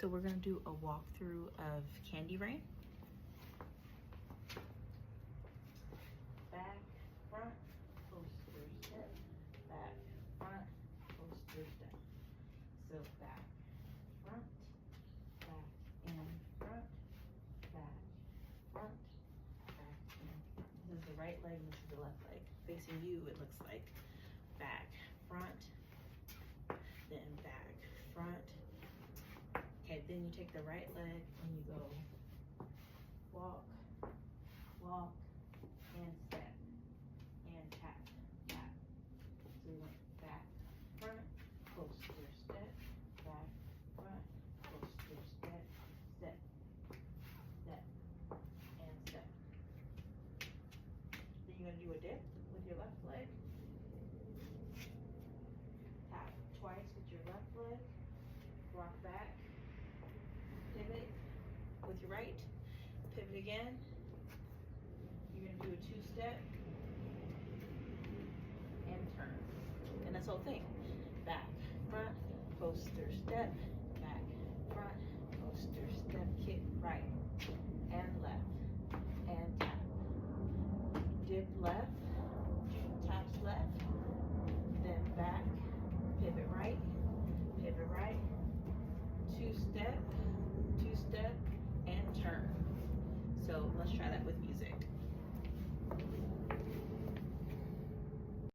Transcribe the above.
So we're gonna do a walkthrough of Candy Rain. Back, front, coaster step, back, front, coaster step. So back, front, and front, back, front, and front. This is the right leg, and this is the left leg. Facing you, it looks like back, front, then back, front. Okay, then you take the right leg and you go walk, walk, and step, and tap, tap. So we went back, front, coaster step, back, front, coaster step, step, step, and step. Then you're gonna do a dip with your left leg. Tap twice with your left leg, rock back, pivot with your right, pivot again. You're gonna do a two-step and turn. And that's the whole thing. Back, front, coaster step, back, front, coaster step, kick right and left, and tap. Dip left,